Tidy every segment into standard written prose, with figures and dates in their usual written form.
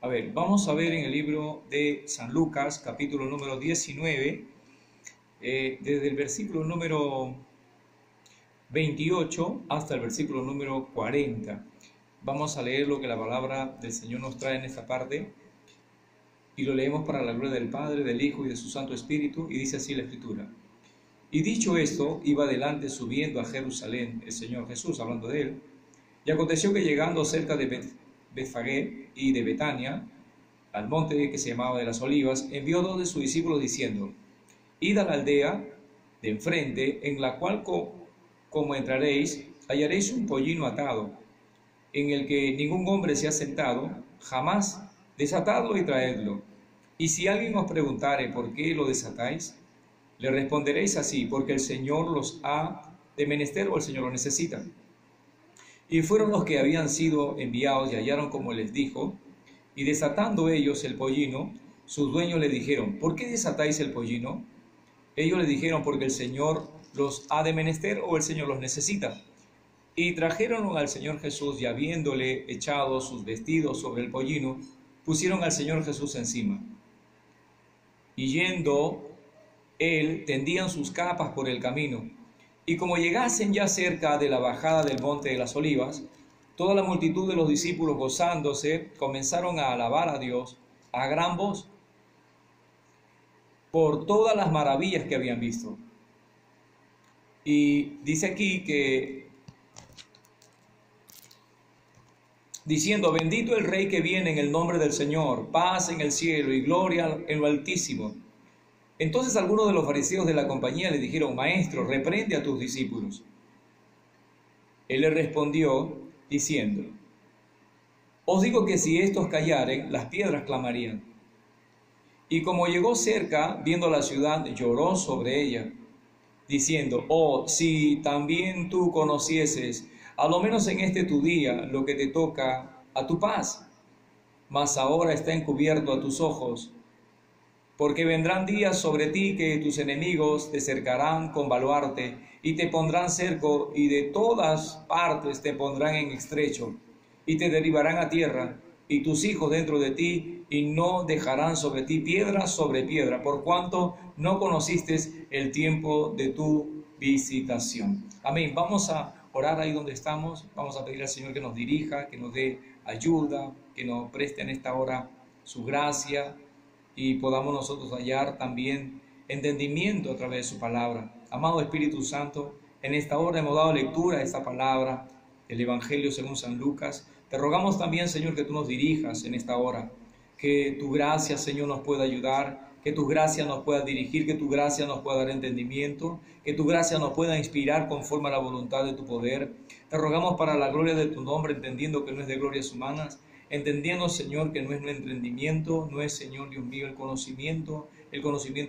A ver, vamos a ver en el libro de San Lucas, capítulo número 19, desde el versículo número 28 hasta el versículo número 40. Vamos a leer lo que la palabra del Señor nos trae en esta parte y lo leemos para la gloria del Padre, del Hijo y de su Santo Espíritu, y dice así la Escritura. Y dicho esto, iba adelante subiendo a Jerusalén el Señor Jesús, hablando de él, y aconteció que llegando cerca de Betfagé y de Betania, al monte que se llamaba de las Olivas, envió dos de sus discípulos diciendo, id a la aldea de enfrente, en la cual como entraréis, hallaréis un pollino atado, en el que ningún hombre se ha sentado, jamás desatadlo y traedlo. Y si alguien os preguntare por qué lo desatáis, le responderéis así, porque el Señor los ha de menester o el Señor lo necesita. Y fueron los que habían sido enviados y hallaron como les dijo, y desatando ellos el pollino, sus dueños le dijeron, ¿por qué desatáis el pollino? Ellos le dijeron, porque el Señor los ha de menester o el Señor los necesita. Y trajeron al Señor Jesús, y habiéndole echado sus vestidos sobre el pollino, pusieron al Señor Jesús encima. Y yendo él, tendían sus capas por el camino. Y como llegasen ya cerca de la bajada del monte de las Olivas, toda la multitud de los discípulos gozándose, comenzaron a alabar a Dios a gran voz por todas las maravillas que habían visto. Y dice aquí que, diciendo, bendito el Rey que viene en el nombre del Señor, paz en el cielo y gloria en lo altísimo. Entonces algunos de los fariseos de la compañía le dijeron, Maestro, reprende a tus discípulos. Él le respondió diciendo, os digo que si estos callaren, las piedras clamarían. Y como llegó cerca, viendo la ciudad, lloró sobre ella, diciendo, oh, si también tú conocieses, a lo menos en este tu día, lo que te toca a tu paz, mas ahora está encubierto a tus ojos, porque vendrán días sobre ti que tus enemigos te cercarán con baluarte y te pondrán cerco y de todas partes te pondrán en estrecho y te derribarán a tierra y tus hijos dentro de ti y no dejarán sobre ti piedra sobre piedra, por cuanto no conociste el tiempo de tu visitación. Amén. Vamos a orar ahí donde estamos. Vamos a pedir al Señor que nos dirija, que nos dé ayuda, que nos preste en esta hora su gracia y podamos nosotros hallar también entendimiento a través de su palabra. Amado Espíritu Santo, en esta hora hemos dado lectura a esta palabra, el Evangelio según San Lucas. Te rogamos también, Señor, que tú nos dirijas en esta hora, que tu gracia, Señor, nos pueda ayudar, que tu gracia nos pueda dirigir, que tu gracia nos pueda dar entendimiento, que tu gracia nos pueda inspirar conforme a la voluntad de tu poder. Te rogamos para la gloria de tu nombre, entendiendo que no es de glorias humanas, entendiendo, Señor, que no es nuestro entendimiento, no es, Señor Dios mío, el conocimiento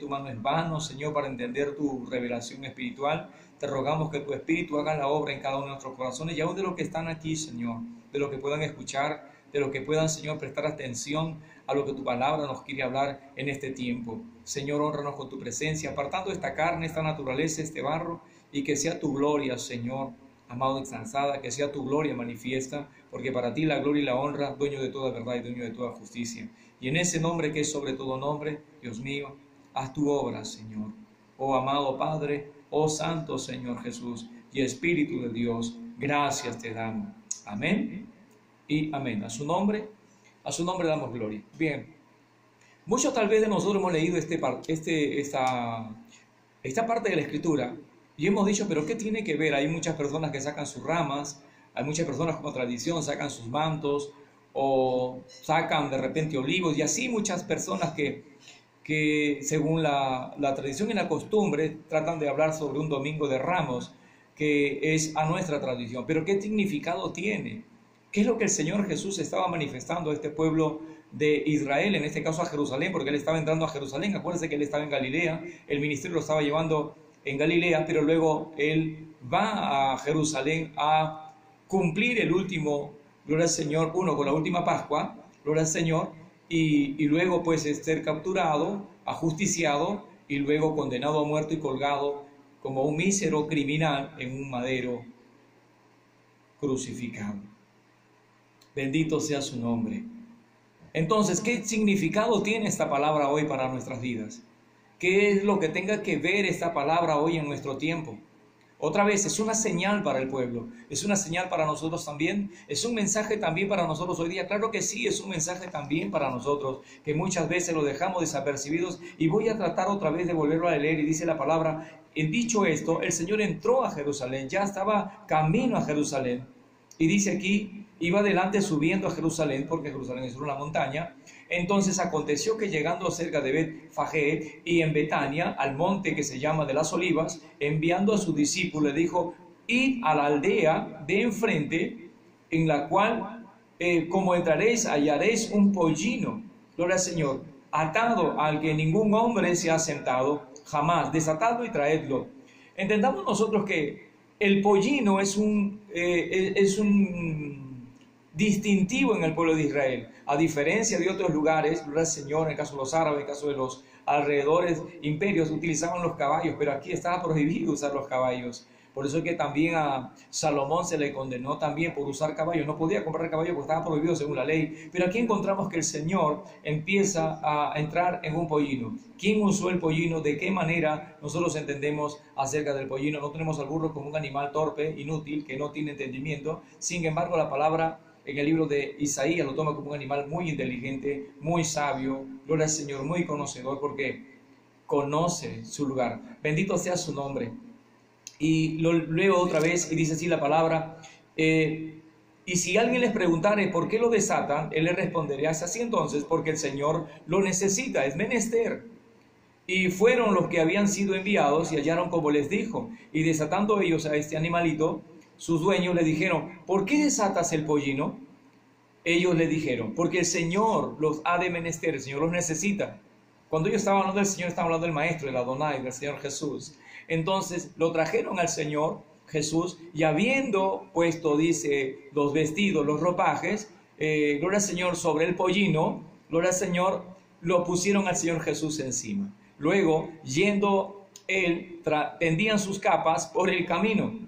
humano es vano, Señor, para entender tu revelación espiritual. Te rogamos que tu Espíritu haga la obra en cada uno de nuestros corazones, y aún de los que están aquí, Señor, de los que puedan escuchar, de los que puedan, Señor, prestar atención a lo que tu palabra nos quiere hablar en este tiempo. Señor, hónranos con tu presencia, apartando esta carne, esta naturaleza, este barro, y que sea tu gloria, Señor, amado, exaltada, que sea tu gloria manifiesta, porque para ti la gloria y la honra, dueño de toda verdad y dueño de toda justicia. Y en ese nombre que es sobre todo nombre, Dios mío, haz tu obra, Señor. Oh amado Padre, oh Santo Señor Jesús y Espíritu de Dios, gracias te damos. Amén y amén. A su nombre damos gloria. Bien, muchos tal vez de nosotros hemos leído esta parte de la Escritura y hemos dicho, pero ¿qué tiene que ver? Hay muchas personas que sacan sus ramas, hay muchas personas como tradición, sacan sus mantos o sacan de repente olivos, y así muchas personas que según la tradición y la costumbre tratan de hablar sobre un domingo de Ramos, que es a nuestra tradición. Pero ¿qué significado tiene? ¿Qué es lo que el Señor Jesús estaba manifestando a este pueblo de Israel, en este caso a Jerusalén, porque Él estaba entrando a Jerusalén? Acuérdense que Él estaba en Galilea, el ministerio lo estaba llevando en Galilea, pero luego Él va a Jerusalén a cumplir el último, gloria al Señor, con la última Pascua, gloria al Señor, y luego pues ser capturado, ajusticiado y luego condenado a muerte y colgado como un mísero criminal en un madero crucificado. Bendito sea su nombre. Entonces, ¿qué significado tiene esta palabra hoy para nuestras vidas? ¿Qué es lo que tenga que ver esta palabra hoy en nuestro tiempo? Otra vez, es una señal para el pueblo, es una señal para nosotros también, es un mensaje también para nosotros hoy día. Claro que sí, es un mensaje también para nosotros, que muchas veces lo dejamos desapercibidos, y voy a tratar otra vez de volverlo a leer. Y dice la palabra: en dicho esto, el Señor entró a Jerusalén, ya estaba camino a Jerusalén, y dice aquí, iba adelante subiendo a Jerusalén, porque Jerusalén es una montaña. Entonces aconteció que llegando cerca de Betfagé y en Betania, al monte que se llama de las Olivas, enviando a su discípulo, le dijo: id a la aldea de enfrente, en la cual, como entraréis, hallaréis un pollino, gloria al Señor, atado, al que ningún hombre se ha sentado jamás, desatadlo y traedlo. Entendamos nosotros que el pollino es un distintivo en el pueblo de Israel, a diferencia de otros lugares. El Señor, en el caso de los árabes, en el caso de los alrededores imperios, utilizaban los caballos, pero aquí estaba prohibido usar los caballos. Por eso es que también a Salomón se le condenó también por usar caballos. No podía comprar caballos porque estaba prohibido según la ley. Pero aquí encontramos que el Señor empieza a entrar en un pollino. ¿Quién usó el pollino? ¿De qué manera nosotros entendemos acerca del pollino? No tenemos al burro como un animal torpe, inútil, que no tiene entendimiento. Sin embargo, la palabra en el libro de Isaías lo toma como un animal muy inteligente, muy sabio, gloria al Señor, muy conocedor, porque conoce su lugar. Bendito sea su nombre. Y lo leo otra vez y dice así la palabra: y si alguien les preguntare por qué lo desatan, él le responderá así entonces: porque el Señor lo necesita, es menester. Y fueron los que habían sido enviados y hallaron como les dijo, y desatando ellos a este animalito, sus dueños le dijeron: ¿por qué desatas el pollino? Ellos le dijeron: porque el Señor los ha de menester, el Señor los necesita. Cuando ellos estaban hablando del Señor, estaban hablando del Maestro, del Adonai, del Señor Jesús. Entonces lo trajeron al Señor Jesús, y habiendo puesto, dice, los vestidos, los ropajes, gloria al Señor, sobre el pollino, gloria al Señor, lo pusieron al Señor Jesús encima. Luego, yendo él, tendían sus capas por el camino.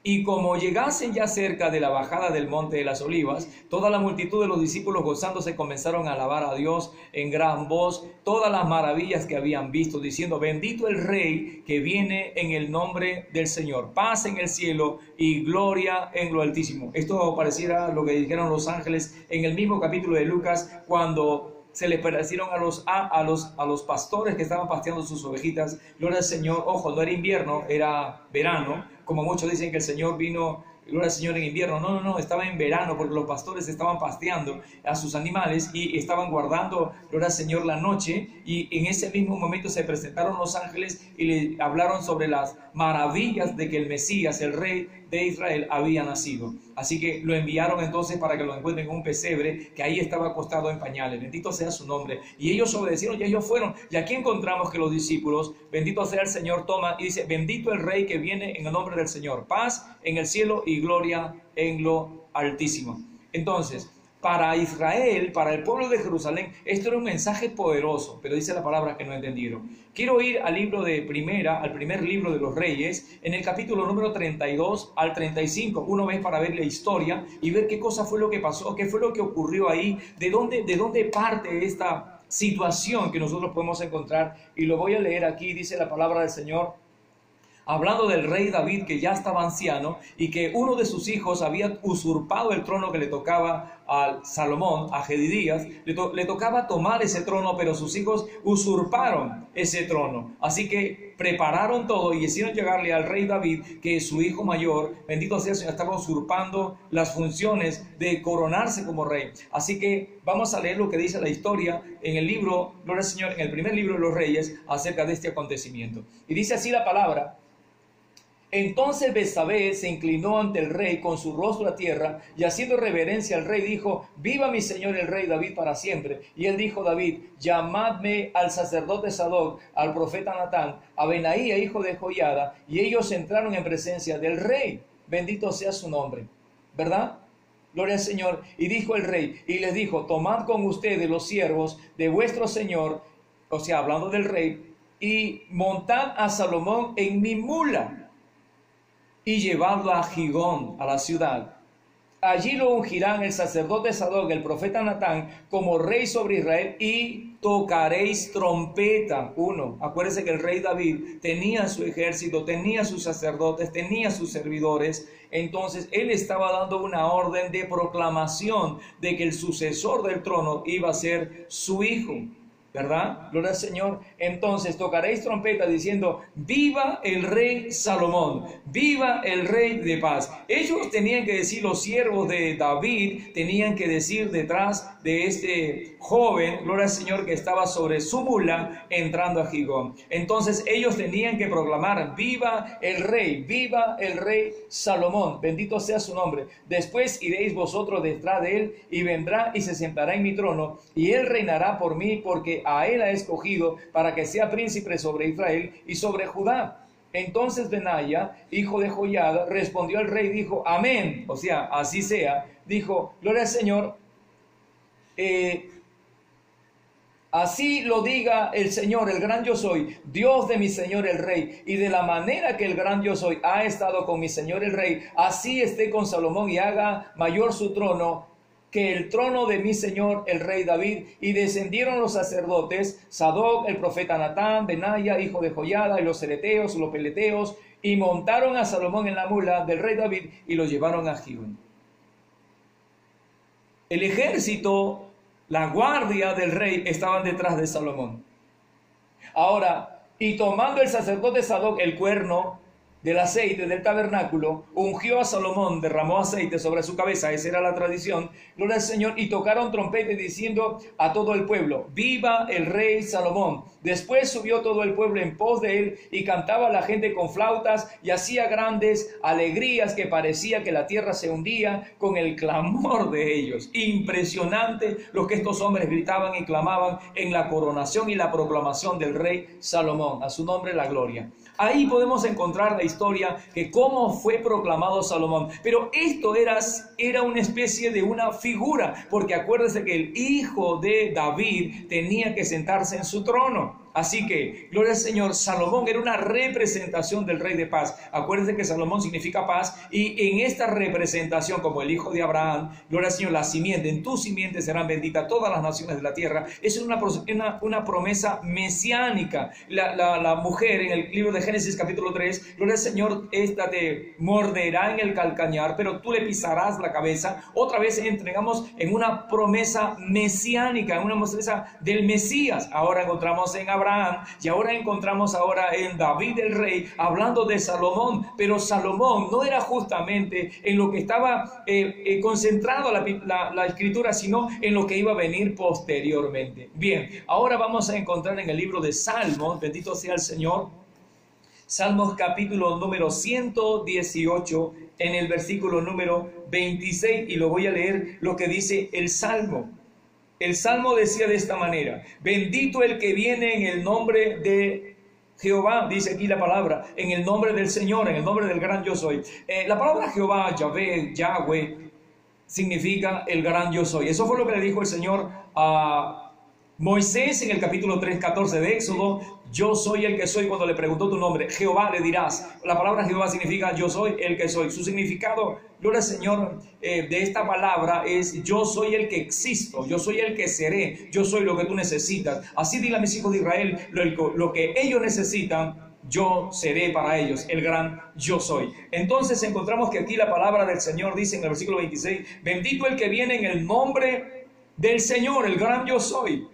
Y como llegasen ya cerca de la bajada del monte de las Olivas, toda la multitud de los discípulos gozándose comenzaron a alabar a Dios en gran voz todas las maravillas que habían visto, diciendo: bendito el Rey que viene en el nombre del Señor, paz en el cielo y gloria en lo altísimo. Esto pareciera lo que dijeron los ángeles en el mismo capítulo de Lucas, cuando se le parecieron a los pastores que estaban pasteando sus ovejitas. Gloria al Señor. Ojo, no era invierno, era verano, como muchos dicen que el Señor vino, gloria al Señor, en invierno. No, estaba en verano, porque los pastores estaban pasteando a sus animales y estaban guardando, gloria al Señor, la noche. Y en ese mismo momento se presentaron los ángeles y le hablaron sobre las maravillas de que el Mesías, el Rey de Israel, había nacido. Así que lo enviaron entonces para que lo encuentren en un pesebre que ahí estaba acostado en pañales. Bendito sea su nombre. Y ellos obedecieron y ellos fueron. Y aquí encontramos que los discípulos, bendito sea el Señor, toma y dice: bendito el Rey que viene en el nombre del Señor, paz en el cielo y gloria en lo altísimo. Entonces, para Israel, para el pueblo de Jerusalén, esto era un mensaje poderoso, pero dice la palabra que no entendieron. Quiero ir al libro de al primer libro de los Reyes, en el capítulo número 32 al 35, una vez, para ver la historia y ver qué cosa fue lo que pasó, qué fue lo que ocurrió ahí, de dónde parte esta situación que nosotros podemos encontrar. Y lo voy a leer aquí. Dice la palabra del Señor, hablando del rey David, que ya estaba anciano y que uno de sus hijos había usurpado el trono que le tocaba a Salomón, a Jedidías. Le tocaba tomar ese trono, pero sus hijos usurparon ese trono. Así que prepararon todo y hicieron llegarle al rey David que su hijo mayor, bendito sea el Señor, estaba usurpando las funciones de coronarse como rey. Así que vamos a leer lo que dice la historia en el libro, gloria al Señor, en el primer libro de los Reyes, acerca de este acontecimiento. Y dice así la palabra: entonces Betsabé se inclinó ante el rey con su rostro a tierra, y haciendo reverencia al rey dijo: viva mi señor el rey David para siempre. Y él dijo: David, llamadme al sacerdote Sadoc, al profeta Natán, a Benaía hijo de Joiada. Y ellos entraron en presencia del rey. Bendito sea su nombre, ¿verdad? Gloria al Señor. Y dijo el rey, y les dijo: tomad con ustedes los siervos de vuestro señor, o sea, hablando del rey, y montad a Salomón en mi mula, y llevadlo a Gigón, a la ciudad, allí lo ungirán el sacerdote Sadoc, el profeta Natán, como rey sobre Israel, y tocaréis trompeta. Uno, acuérdense que el rey David tenía su ejército, tenía sus sacerdotes, tenía sus servidores. Entonces él estaba dando una orden de proclamación de que el sucesor del trono iba a ser su hijo, ¿verdad? Gloria al Señor. Entonces tocaréis trompeta diciendo: viva el rey Salomón, viva el rey de paz. Ellos tenían que decir, los siervos de David tenían que decir detrás de este joven, gloria al Señor, que estaba sobre su mula entrando a Gigón. Entonces ellos tenían que proclamar: viva el rey Salomón, bendito sea su nombre. Después iréis vosotros detrás de él, y vendrá y se sentará en mi trono, y él reinará por mí, porque a él ha escogido para que sea príncipe sobre Israel y sobre Judá. Entonces Benaya, hijo de Joiada, respondió al rey y dijo: amén, o sea, así sea. Dijo: gloria al Señor, así lo diga el Señor, el gran yo soy, Dios de mi Señor el rey, y de la manera que el gran yo soy ha estado con mi Señor el rey, así esté con Salomón y haga mayor su trono que el trono de mi señor el rey David. Y descendieron los sacerdotes, Sadoc, el profeta Natán, Benaya, hijo de Joiada, y los cereteos, los peleteos, y montaron a Salomón en la mula del rey David y lo llevaron a Gihón. El ejército, la guardia del rey estaban detrás de Salomón. Ahora, y tomando el sacerdote Sadoc el cuerno del aceite del tabernáculo, ungió a Salomón, derramó aceite sobre su cabeza, esa era la tradición, gloria al Señor, y tocaron trompeta diciendo a todo el pueblo: viva el rey Salomón. Después subió todo el pueblo en pos de él, y cantaba la gente con flautas, y hacía grandes alegrías, que parecía que la tierra se hundía con el clamor de ellos. Impresionante lo que estos hombres gritaban y clamaban en la coronación y la proclamación del rey Salomón, a su nombre la gloria. Ahí podemos encontrar la historia de cómo fue proclamado Salomón. Pero esto era una especie de una figura, porque acuérdense que el hijo de David tenía que sentarse en su trono. Así que, gloria al Señor, Salomón era una representación del rey de paz. Acuérdense que Salomón significa paz, y en esta representación, como el hijo de Abraham, gloria al Señor, la simiente, en tu simiente serán benditas todas las naciones de la tierra. Es una promesa mesiánica. La mujer en el libro de Génesis capítulo 3, gloria al Señor, esta te morderá en el calcañar, pero tú le pisarás la cabeza. Otra vez entregamos en una promesa mesiánica, en una promesa del Mesías. Ahora encontramos en Abraham, y ahora encontramos ahora en David el rey, hablando de Salomón. Pero Salomón no era justamente en lo que estaba concentrado la escritura, sino en lo que iba a venir posteriormente. Bien, ahora vamos a encontrar en el libro de Salmos, bendito sea el Señor, Salmos capítulo número 118, en el versículo número 26, y lo voy a leer lo que dice el Salmo. El Salmo decía de esta manera: bendito el que viene en el nombre de Jehová, dice aquí la palabra, en el nombre del Señor, en el nombre del gran yo soy. La palabra Jehová, Yahweh, significa el gran yo soy. Eso fue lo que le dijo el Señor a Moisés en el capítulo 3:14 de Éxodo: yo soy el que soy. Cuando le preguntó tu nombre, Jehová le dirás. La palabra Jehová significa yo soy el que soy. Su significado, gloria al Señor, de esta palabra es: yo soy el que existo, yo soy el que seré, yo soy lo que tú necesitas. Así dile a mis hijos de Israel: lo que ellos necesitan, yo seré para ellos, el gran yo soy. Entonces encontramos que aquí la palabra del Señor dice en el versículo 26: bendito el que viene en el nombre del Señor, el gran yo soy.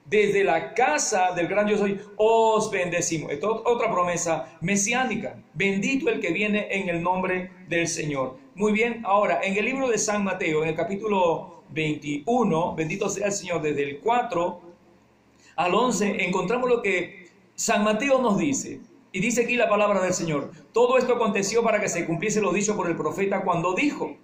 Desde la casa del gran yo soy os bendecimos. Esto es otra promesa mesiánica. Bendito el que viene en el nombre del Señor. Muy bien, ahora en el libro de San Mateo, en el capítulo 21, bendito sea el Señor, desde el 4 al 11, encontramos lo que San Mateo nos dice. Y dice aquí la palabra del Señor: todo esto aconteció para que se cumpliese lo dicho por el profeta cuando dijo: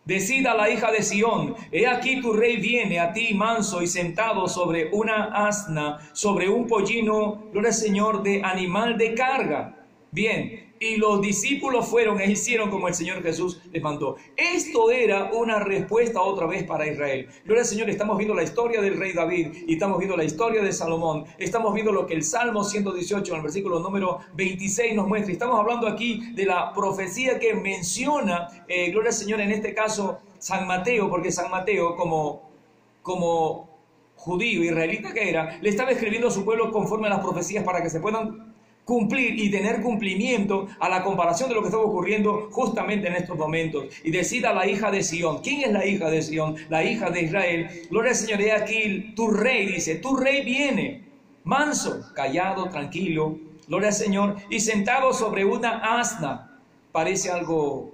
decida la hija de Sión, he aquí tu rey viene a ti manso y sentado sobre una asna, sobre un pollino, gloria al Señor, de animal de carga. Bien, y los discípulos fueron e hicieron como el Señor Jesús les mandó. Esto era una respuesta otra vez para Israel. Gloria al Señor, estamos viendo la historia del rey David y estamos viendo la historia de Salomón. Estamos viendo lo que el Salmo 118 en el versículo número 26 nos muestra. Estamos hablando aquí de la profecía que menciona, gloria al Señor, en este caso San Mateo, porque San Mateo como judío, israelita que era, le estaba escribiendo a su pueblo conforme a las profecías para que se puedan cumplir y tener cumplimiento a la comparación de lo que estaba ocurriendo justamente en estos momentos. Y decida la hija de Sión. ¿Quién es la hija de Sión? La hija de Israel. Gloria al Señor, he aquí tu rey, dice, tu rey viene, manso, callado, tranquilo, gloria al Señor, y sentado sobre una asna. Parece algo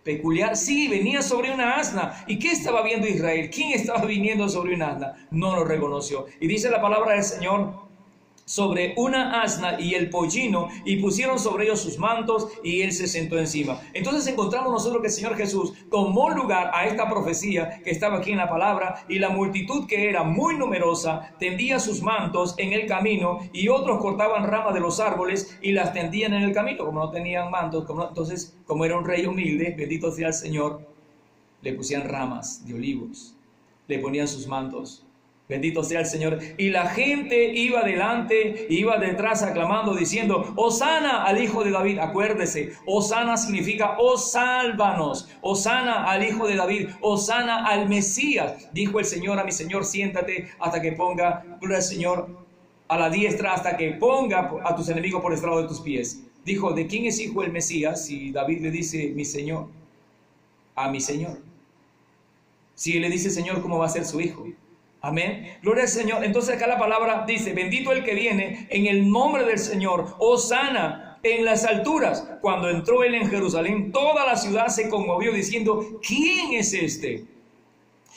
peculiar. Sí, venía sobre una asna. ¿Y qué estaba viendo Israel? ¿Quién estaba viniendo sobre una asna? No lo reconoció. Y dice la palabra del Señor, sobre una asna y el pollino, y pusieron sobre ellos sus mantos, y él se sentó encima. Entonces encontramos nosotros que el Señor Jesús tomó lugar a esta profecía que estaba aquí en la palabra, y la multitud, que era muy numerosa, tendía sus mantos en el camino, y otros cortaban ramas de los árboles y las tendían en el camino. Como no tenían mantos, entonces como era un rey humilde, bendito sea el Señor, le pusían ramas de olivos, le ponían sus mantos. Bendito sea el Señor. Y la gente iba delante, iba detrás aclamando, diciendo, Hosana al Hijo de David. Acuérdese, Hosana significa, oh sálvanos. Hosana al Hijo de David. Hosana al Mesías. Dijo el Señor a mi Señor, siéntate hasta que ponga, gloria al Señor, a la diestra, hasta que ponga a tus enemigos por estrado de tus pies. Dijo, ¿de quién es hijo el Mesías? Si David le dice, mi Señor, a mi Señor. Si él le dice Señor, ¿cómo va a ser su hijo? Amén. Gloria al Señor. Entonces acá la palabra dice, bendito el que viene en el nombre del Señor. Hosana en las alturas. Cuando entró él en Jerusalén, toda la ciudad se conmovió diciendo, ¿quién es este?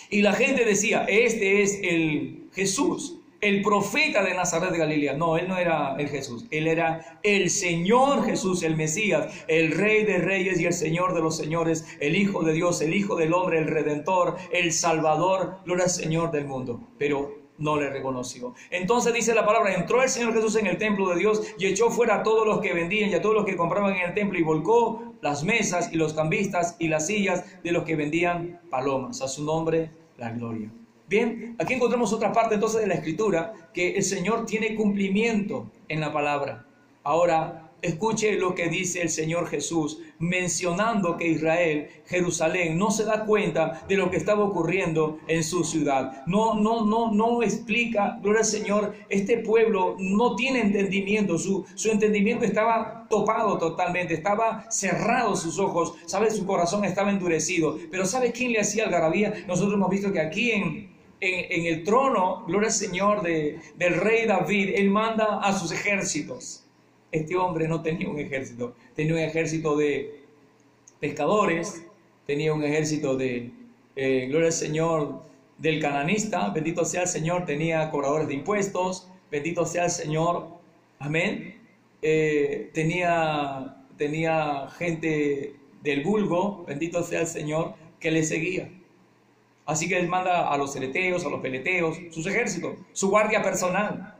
Y la gente decía, este es el Jesús, el profeta de Nazaret de Galilea. No, él no era el Jesús, él era el Señor Jesús, el Mesías, el Rey de Reyes y el Señor de los Señores, el Hijo de Dios, el Hijo del Hombre, el Redentor, el Salvador, gloria al Señor del mundo. Pero no le reconoció. Entonces dice la palabra, entró el Señor Jesús en el templo de Dios y echó fuera a todos los que vendían y a todos los que compraban en el templo, y volcó las mesas y los cambistas y las sillas de los que vendían palomas. A su nombre la gloria. Bien, aquí encontramos otra parte entonces de la Escritura, que el Señor tiene cumplimiento en la palabra. Ahora, escuche lo que dice el Señor Jesús, mencionando que Israel, Jerusalén, no se da cuenta de lo que estaba ocurriendo en su ciudad. No explica, gloria al Señor, este pueblo no tiene entendimiento, su entendimiento estaba topado totalmente, estaba cerrado sus ojos, ¿sabe? Su corazón estaba endurecido. Pero ¿sabe quién le hacía algarabía? Nosotros hemos visto que aquí en el trono, gloria al Señor, del rey David, él manda a sus ejércitos. Este hombre no tenía un ejército, tenía un ejército de pescadores, tenía un ejército de, gloria al Señor, del cananista, bendito sea el Señor, tenía cobradores de impuestos, bendito sea el Señor, amén. Tenía gente del vulgo, bendito sea el Señor, que le seguía. Así que él manda a los cereteos, a los peleteos, sus ejércitos, su guardia personal.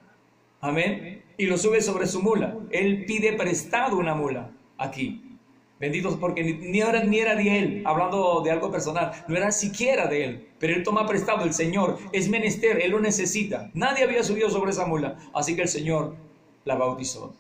Amén. Y lo sube sobre su mula. Él pide prestado una mula aquí. Bendito, porque ni era de él, hablando de algo personal, no era siquiera de él. Pero él toma prestado, el Señor es menester, él lo necesita. Nadie había subido sobre esa mula. Así que el Señor la bautizó.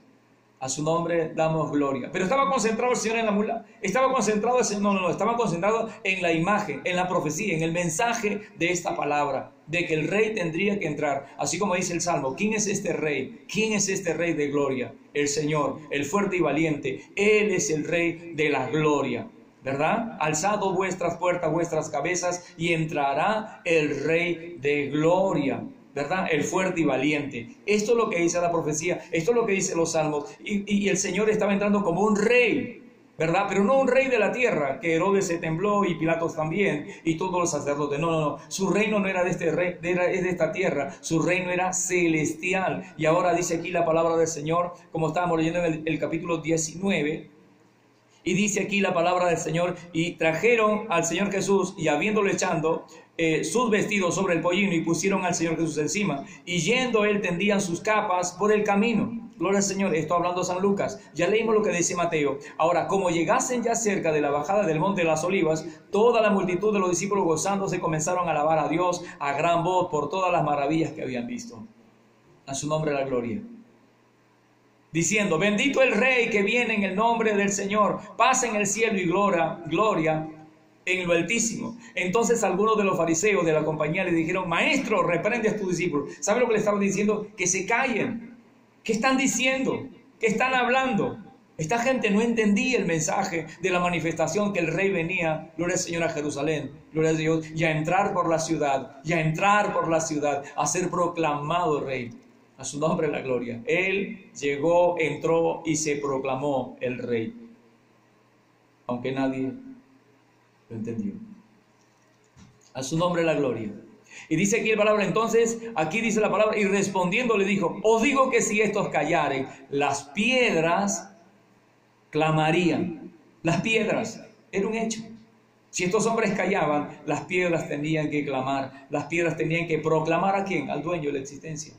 A su nombre damos gloria. Pero ¿estaba concentrado el Señor en la mula? ¿Estaba concentrado el Señor? No. Estaba concentrado en la imagen, en la profecía, en el mensaje de esta palabra, de que el rey tendría que entrar. Así como dice el Salmo, ¿quién es este rey? ¿Quién es este rey de gloria? El Señor, el fuerte y valiente. Él es el rey de la gloria, ¿verdad? Alzado vuestras puertas, vuestras cabezas, y entrará el rey de gloria, ¿verdad? El fuerte y valiente. Esto es lo que dice la profecía, esto es lo que dice los salmos. Y el Señor estaba entrando como un rey, ¿verdad? Pero no un rey de la tierra, que Herodes se tembló y Pilatos también, y todos los sacerdotes. No. Su reino no era de este rey, es de esta tierra. Su reino era celestial. Y ahora dice aquí la palabra del Señor, como estábamos leyendo en el capítulo 19, y dice aquí la palabra del Señor, y trajeron al Señor Jesús, y habiéndolo echando sus vestidos sobre el pollino, y pusieron al Señor Jesús encima, y yendo él tendían sus capas por el camino. gloria al Señor, esto hablando San Lucas, ya leímos lo que dice Mateo. Ahora, como llegasen ya cerca de la bajada del monte de las Olivas, toda la multitud de los discípulos gozándose comenzaron a alabar a Dios a gran voz por todas las maravillas que habían visto. A su nombre la gloria. Diciendo, bendito el Rey que viene en el nombre del Señor, paz en el cielo y gloria en lo altísimo. Entonces algunos de los fariseos de la compañía le dijeron, maestro, reprende a tus discípulos. ¿Sabe lo que le estaban diciendo? Que se callen. ¿Qué están diciendo? ¿Qué están hablando? Esta gente no entendía el mensaje de la manifestación que el Rey venía, gloria al Señor, a Jerusalén, gloria a Dios, y a entrar por la ciudad, a ser proclamado Rey. A su nombre la gloria. Él llegó, entró y se proclamó el Rey. Aunque nadie lo entendió. A su nombre la gloria. Y dice aquí la palabra, entonces, aquí dice la palabra, y respondiendo le dijo, os digo que si estos callaren, las piedras clamarían. Las piedras, era un hecho. Si estos hombres callaban, las piedras tenían que clamar. Las piedras tenían que proclamar ¿a quién? Al dueño de la existencia.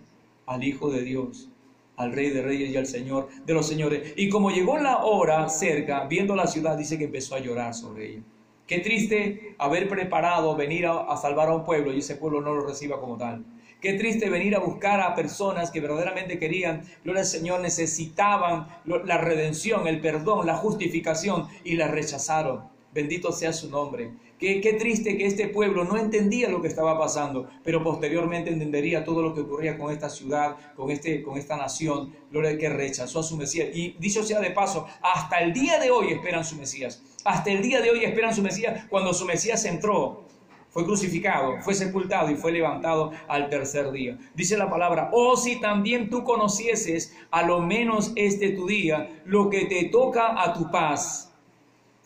Al Hijo de Dios, al Rey de Reyes y al Señor de los señores. Y como llegó la hora cerca, viendo la ciudad, dice que empezó a llorar sobre ella. Qué triste haber preparado venir a salvar a un pueblo y ese pueblo no lo reciba como tal. Qué triste venir a buscar a personas que verdaderamente querían, gloria al Señor, necesitaban la redención, el perdón, la justificación y la rechazaron. Bendito sea su nombre. Qué triste que este pueblo no entendía lo que estaba pasando, pero posteriormente entendería todo lo que ocurría con esta ciudad, con esta nación, gloria, que rechazó a su Mesías. Y dicho sea de paso, hasta el día de hoy esperan su Mesías. Hasta el día de hoy esperan su Mesías cuando su Mesías entró, fue crucificado, fue sepultado y fue levantado al tercer día. Dice la palabra, oh, si también tú conocieses a lo menos este tu día, lo que te toca a tu paz,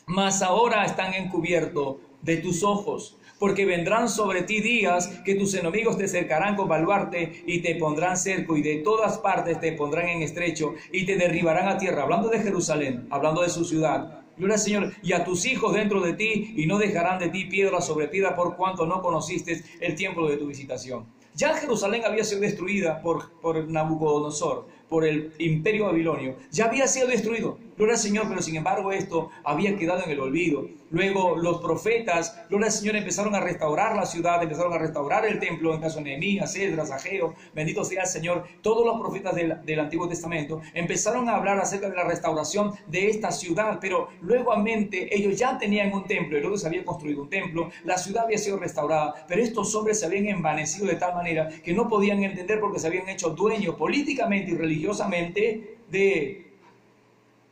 mas ahora están encubiertos de tus ojos, porque vendrán sobre ti días que tus enemigos te cercarán con baluarte y te pondrán cerco y de todas partes te pondrán en estrecho y te derribarán a tierra. Hablando de Jerusalén, hablando de su ciudad. Gloria al Señor, y a tus hijos dentro de ti, y no dejarán de ti piedra sobre piedra por cuanto no conociste el tiempo de tu visitación. Ya Jerusalén había sido destruida por Nabucodonosor, por el imperio babilonio. Ya había sido destruido. Gloria al Señor, pero sin embargo esto había quedado en el olvido. Luego los profetas, gloria al Señor, empezaron a restaurar la ciudad, empezaron a restaurar el templo, en caso de Nehemías, Esdras, Ageo, bendito sea el Señor. Todos los profetas del Antiguo Testamento empezaron a hablar acerca de la restauración de esta ciudad, pero luegamente ellos ya tenían un templo, Herodes se había construido un templo, la ciudad había sido restaurada, pero estos hombres se habían envanecido de tal manera que no podían entender porque se habían hecho dueños políticamente y religiosamente de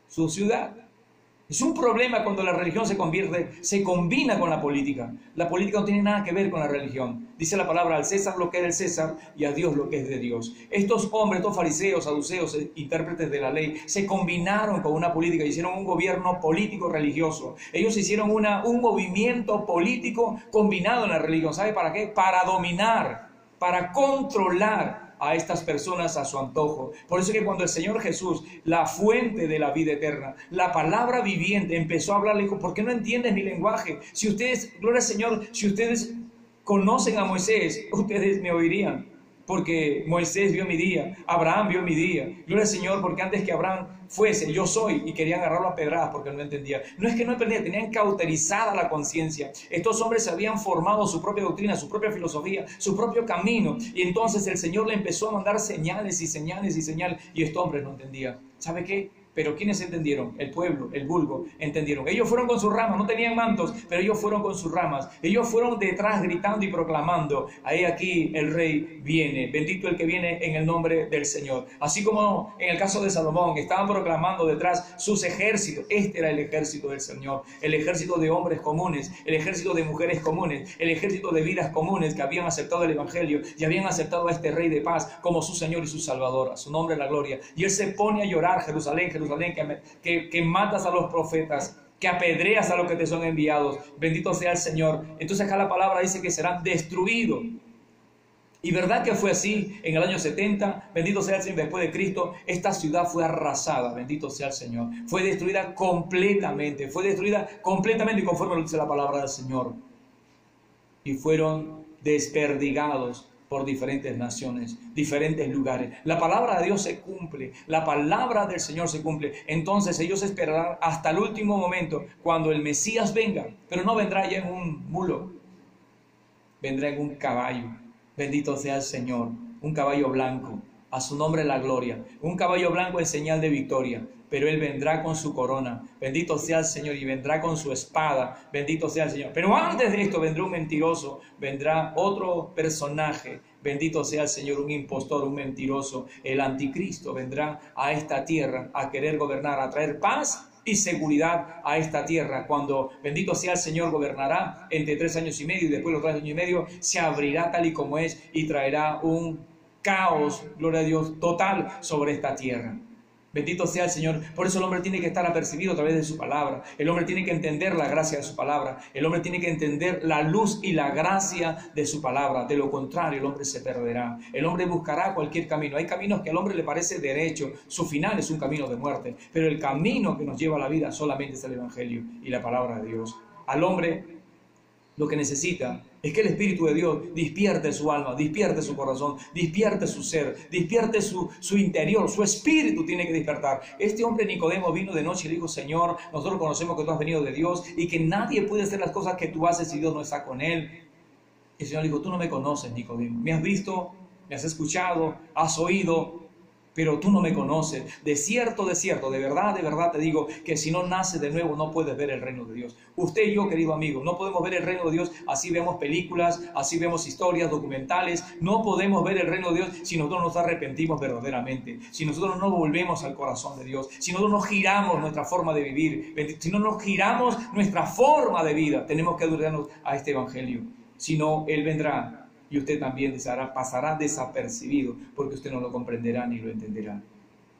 su ciudad. Es un problema cuando la religión se combina con la política. La política no tiene nada que ver con la religión. Dice la palabra, al César lo que es del César y a Dios lo que es de Dios. Estos hombres, estos fariseos, saduceos, intérpretes de la ley, se combinaron con una política, hicieron un gobierno político religioso. Ellos hicieron un movimiento político combinado en la religión. ¿Sabe para qué? Para dominar, para controlar a estas personas a su antojo. Por eso es que cuando el Señor Jesús, la fuente de la vida eterna, la palabra viviente, empezó a hablar, le dijo, ¿por qué no entiendes mi lenguaje? Si ustedes, gloria al Señor, si ustedes conocen a Moisés, ustedes me oirían. Porque Moisés vio mi día, Abraham vio mi día. Gloria al Señor, porque antes que Abraham fuese, yo soy, y querían agarrarlo a pedradas porque no entendía. No es que no entendía, tenían cauterizada la conciencia. Estos hombres habían formado su propia doctrina, su propia filosofía, su propio camino. Y entonces el Señor le empezó a mandar señales y señales y señales. Y estos hombres no entendían. ¿Sabe qué? Pero ¿quiénes entendieron? El pueblo, el vulgo, entendieron. Ellos fueron con sus ramas, no tenían mantos, pero ellos fueron con sus ramas. Ellos fueron detrás gritando y proclamando, ahí aquí el Rey viene, bendito el que viene en el nombre del Señor. Así como en el caso de Salomón, estaban proclamando detrás sus ejércitos. Este era el ejército del Señor, el ejército de hombres comunes, el ejército de mujeres comunes, el ejército de vidas comunes que habían aceptado el Evangelio y habían aceptado a este Rey de paz como su Señor y su Salvador. A su nombre la gloria. Y él se pone a llorar, Jerusalén, que matas a los profetas, que apedreas a los que te son enviados. Bendito sea el Señor. Entonces acá la palabra dice que serán destruidos. Y verdad que fue así en el año 70, bendito sea el Señor, después de Cristo, esta ciudad fue arrasada, bendito sea el Señor. Fue destruida completamente y conforme lo dice la palabra del Señor. Y fueron desperdigados por diferentes naciones, diferentes lugares. La palabra de Dios se cumple, la palabra del Señor se cumple. Entonces ellos esperarán hasta el último momento cuando el Mesías venga, pero no vendrá ya en un mulo, vendrá en un caballo. Bendito sea el Señor, un caballo blanco, a su nombre la gloria. Un caballo blanco es señal de victoria, pero Él vendrá con su corona. Bendito sea el Señor, y vendrá con su espada. Bendito sea el Señor. Pero antes de esto vendrá un mentiroso, vendrá otro personaje. Bendito sea el Señor, un impostor, un mentiroso. El anticristo vendrá a esta tierra a querer gobernar, a traer paz y seguridad a esta tierra. Cuando, bendito sea el Señor, gobernará entre 3 años y medio, y después los 3 años y medio se abrirá tal y como es y traerá un caos, gloria a Dios, total sobre esta tierra. Bendito sea el Señor. Por eso el hombre tiene que estar apercibido a través de su palabra. El hombre tiene que entender la gracia de su palabra. El hombre tiene que entender la luz y la gracia de su palabra. De lo contrario, el hombre se perderá. El hombre buscará cualquier camino. Hay caminos que al hombre le parece derecho. Su final es un camino de muerte. Pero el camino que nos lleva a la vida solamente es el Evangelio y la palabra de Dios. Al hombre lo que necesita es que el Espíritu de Dios despierte su alma, despierte su corazón, despierte su ser, despierte su interior, su espíritu tiene que despertar. Este hombre Nicodemo vino de noche y le dijo: Señor, nosotros conocemos que tú has venido de Dios y que nadie puede hacer las cosas que tú haces si Dios no está con él. Y el Señor le dijo: tú no me conoces, Nicodemo, me has visto, me has escuchado, has oído, pero tú no me conoces. De cierto, de verdad te digo que si no naces de nuevo no puedes ver el reino de Dios. Usted y yo, querido amigo, no podemos ver el reino de Dios así vemos películas, así vemos historias, documentales. No podemos ver el reino de Dios si nosotros nos arrepentimos verdaderamente, si nosotros no volvemos al corazón de Dios, si nosotros no giramos nuestra forma de vivir, si no nos giramos nuestra forma de vida. Tenemos que adorarnos a este evangelio. Si no, Él vendrá y usted también pasará desapercibido, porque usted no lo comprenderá ni lo entenderá.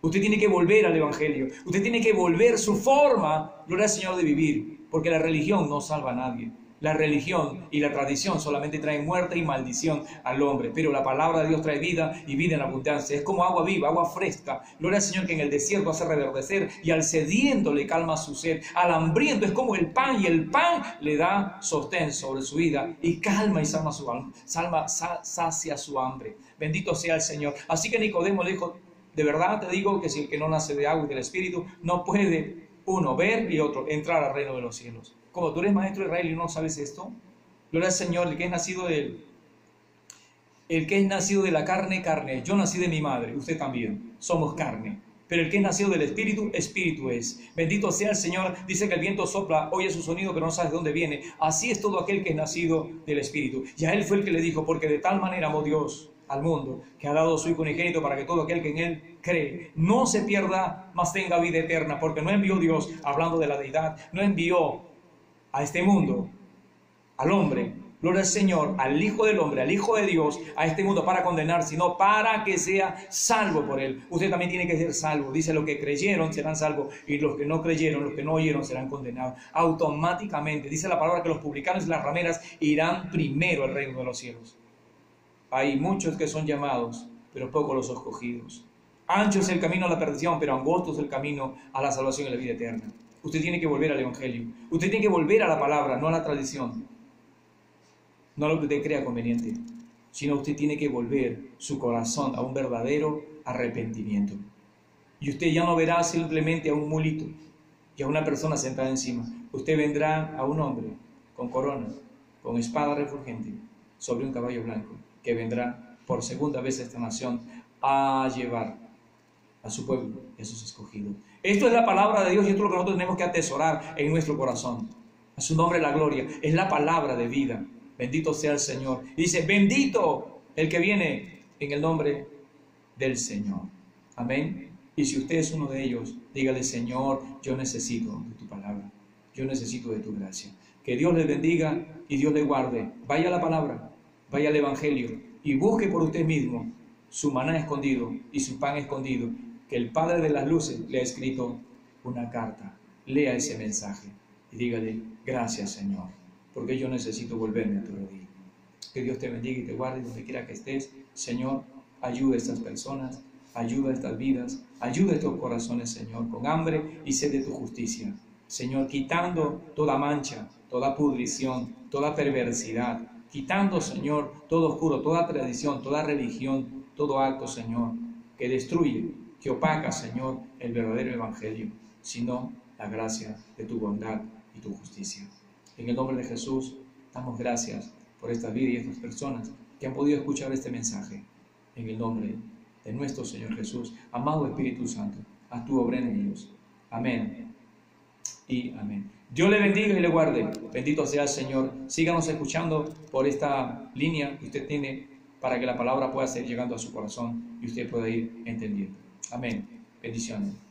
Usted tiene que volver al Evangelio. Usted tiene que volver su forma, gloria al Señor, de vivir, porque la religión no salva a nadie. La religión y la tradición solamente traen muerte y maldición al hombre, pero la palabra de Dios trae vida y vida en abundancia. Es como agua viva, agua fresca. Gloria al Señor, que en el desierto hace reverdecer y al sediento le calma su sed. Al hambriento es como el pan, y el pan le da sostén sobre su vida y calma y salva su alma, sacia su hambre. Bendito sea el Señor. Así que Nicodemo le dijo: de verdad te digo que si el que no nace de agua y del Espíritu no puede, uno, ver, y otro, entrar al reino de los cielos. Como tú eres maestro de Israel y no sabes esto, gloria al Señor. El que es nacido de la carne, carne. Yo nací de mi madre, usted también, somos carne. Pero el que es nacido del Espíritu, Espíritu es. Bendito sea el Señor. Dice que el viento sopla, oye su sonido, pero no sabes de dónde viene. Así es todo aquel que es nacido del Espíritu. Y a Él fue el que le dijo: porque de tal manera amó Dios al mundo, que ha dado su Hijo unigénito, para que todo aquel que en Él cree no se pierda, mas tenga vida eterna. Porque no envió Dios, hablando de la deidad, no envió a este mundo, al hombre, gloria al Señor, al Hijo del hombre, al Hijo de Dios, a este mundo para condenar, sino para que sea salvo por Él. Usted también tiene que ser salvo. Dice: los que creyeron serán salvos, y los que no creyeron, los que no oyeron, serán condenados. Automáticamente, dice la palabra, que los publicanos y las rameras irán primero al reino de los cielos. Hay muchos que son llamados, pero pocos los escogidos. Ancho es el camino a la perdición, pero angosto es el camino a la salvación y la vida eterna. Usted tiene que volver al Evangelio. Usted tiene que volver a la palabra, no a la tradición, no a lo que usted crea conveniente, sino usted tiene que volver su corazón a un verdadero arrepentimiento. Y usted ya no verá simplemente a un mulito y a una persona sentada encima. Usted vendrá a un hombre con corona, con espada refulgente, sobre un caballo blanco, que vendrá por segunda vez a esta nación a llevar a su pueblo y a sus escogidos. Esto es la palabra de Dios, y esto es lo que nosotros tenemos que atesorar en nuestro corazón. A su nombre la gloria. Es la palabra de vida. Bendito sea el Señor. Y dice: bendito el que viene en el nombre del Señor. Amén. Y si usted es uno de ellos, dígale: Señor, yo necesito de tu palabra. Yo necesito de tu gracia. Que Dios le bendiga y Dios le guarde. Vaya a la palabra, vaya al Evangelio y busque por usted mismo su maná escondido y su pan escondido, que el Padre de las luces le ha escrito una carta. Lea ese mensaje y dígale: gracias, Señor, porque yo necesito volverme a tu rodilla. Que Dios te bendiga y te guarde donde quiera que estés. Señor, ayuda a estas personas, ayuda a estas vidas, ayuda a estos corazones, Señor, con hambre y sed de tu justicia. Señor, quitando toda mancha, toda pudrición, toda perversidad, quitando, Señor, todo oscuro, toda tradición, toda religión, todo acto, Señor, que destruye, que opaca, Señor, el verdadero evangelio, sino la gracia de tu bondad y tu justicia. En el nombre de Jesús, damos gracias por esta vida y estas personas que han podido escuchar este mensaje. En el nombre de nuestro Señor Jesús, amado Espíritu Santo, haz tu obra en ellos. Amén y amén. Dios le bendiga y le guarde. Bendito sea el Señor. Síganos escuchando por esta línea que usted tiene para que la palabra pueda seguir llegando a su corazón y usted pueda ir entendiendo. Amén. Bendiciones.